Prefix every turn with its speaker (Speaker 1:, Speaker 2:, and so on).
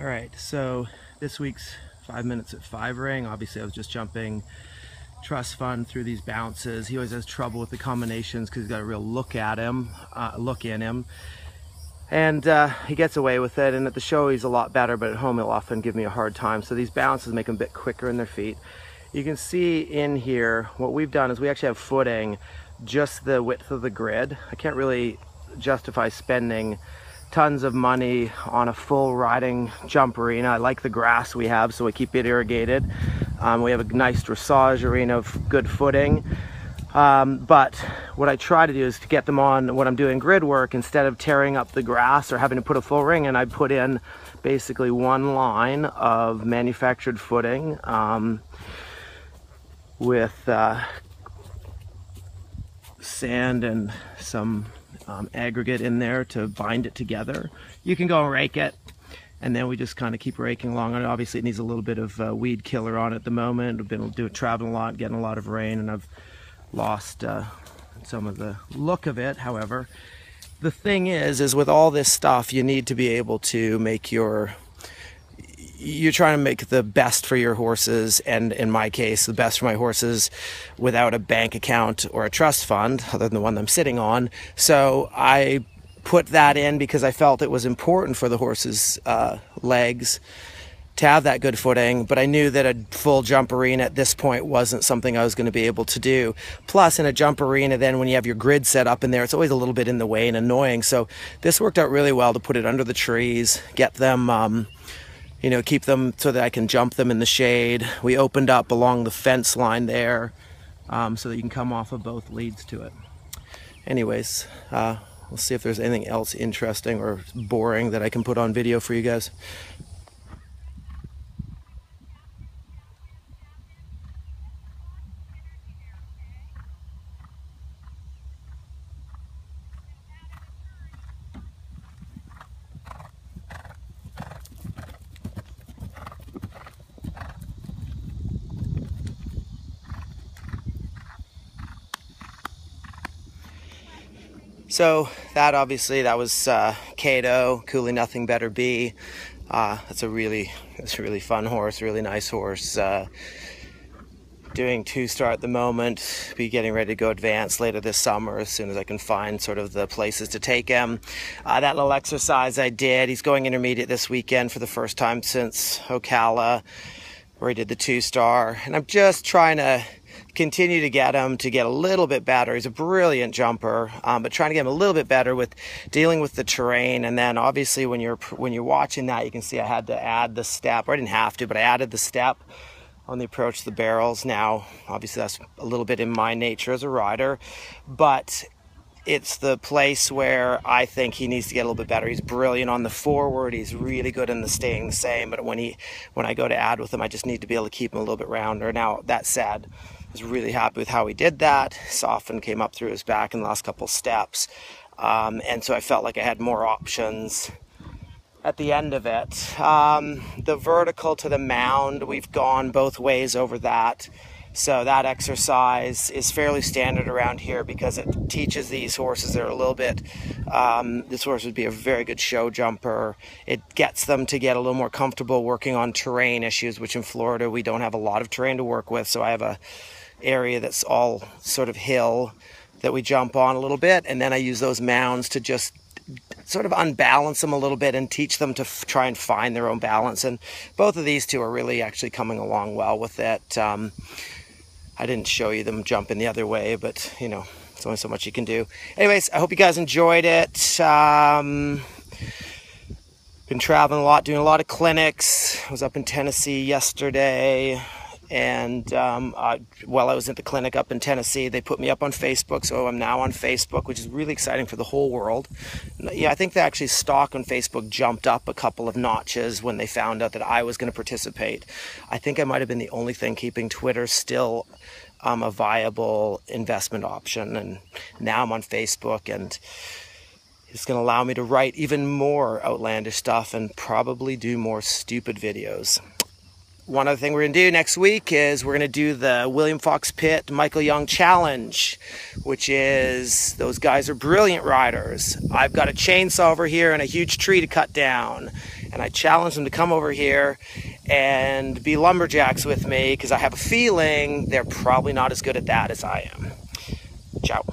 Speaker 1: All right, so this week's 5 minutes at 5 ring. Obviously I was just jumping trust fund through these bounces. He always has trouble with the combinations because he's got a real look in him. And he gets away with it, and at the show he's a lot better, but at home he'll often give me a hard time. So these bounces make him a bit quicker in their feet. You can see in here, what we've done is we actually have footing just the width of the grid. I can't really justify spending tons of money on a full riding jump arena. I like the grass we have, so we keep it irrigated. We have a nice dressage arena of good footing. But what I try to do is to get them on when I'm doing grid work, instead of tearing up the grass or having to put a full ring in, I put in basically one line of manufactured footing with sand and some aggregate in there to bind it together. You can go and rake it, and then we just kind of keep raking along on it. Obviously it needs a little bit of weed killer on it at the moment. We've been traveling a lot, getting a lot of rain, and I've lost some of the look of it. However, the thing is with all this stuff, you need to be able to make you're trying to make the best for your horses, and in my case, the best for my horses without a bank account or a trust fund, other than the one I'm sitting on. So I put that in because I felt it was important for the horses' legs to have that good footing, but I knew that a full jump arena at this point wasn't something I was going to be able to do. Plus, in a jump arena, then when you have your grid set up in there, it's always a little bit in the way and annoying. So this worked out really well to put it under the trees, get them keep them so that I can jump them in the shade. We opened up along the fence line there so that you can come off of both leads to it. Anyways, we'll see if there's anything else interesting or boring that I can put on video for you guys. So that was Cato, Cooley Nothing Better Be. It's a really fun horse, really nice horse. Doing 2-star at the moment, be getting ready to go advanced later this summer as soon as I can find sort of the places to take him. That little exercise I did, he's going intermediate this weekend for the first time since Ocala, where he did the 2-star. And I'm just trying to continue to get him to get a little bit better. He's a brilliant jumper, but trying to get him a little bit better with dealing with the terrain. And then obviously when you're watching that, you can see I had to add the step, or I didn't have to, but I added the step on the approach to the barrels. Now obviously that's a little bit in my nature as a rider, but it's the place where I think he needs to get a little bit better. He's brilliant on the forward. He's really good in the staying the same, but when I go to add with him, I just need to be able to keep him a little bit rounder. Now that said, I was really happy with how he did that. Soften came up through his back in the last couple steps. And so I felt like I had more options at the end of it. The vertical to the mound, we've gone both ways over that. So that exercise is fairly standard around here because it teaches these horses that are a little bit, this horse would be a very good show jumper. It gets them to get a little more comfortable working on terrain issues, which in Florida we don't have a lot of terrain to work with. So I have a area that's all sort of hill that we jump on a little bit, and then I use those mounds to just sort of unbalance them a little bit and teach them to try and find their own balance. And both of these two are really actually coming along well with it. I didn't show you them jumping the other way, but it's only so much you can do. Anyways, I hope you guys enjoyed it. Been traveling a lot, doing a lot of clinics. I was up in Tennessee yesterday, and while I was at the clinic up in Tennessee, they put me up on Facebook, so I'm now on Facebook, which is really exciting for the whole world. Yeah, I think the actually stock on Facebook jumped up a couple of notches when they found out that I was going to participate. I think I might have been the only thing keeping Twitter still a viable investment option, and now I'm on Facebook, and it's going to allow me to write even more outlandish stuff and probably do more stupid videos. One other thing we're going to do next week is we're going to do the William Fox Pitt Michael Young Challenge, which is, those guys are brilliant riders. I've got a chainsaw over here and a huge tree to cut down. and I challenged them to come over here and be lumberjacks with me, because I have a feeling they're probably not as good at that as I am. Ciao.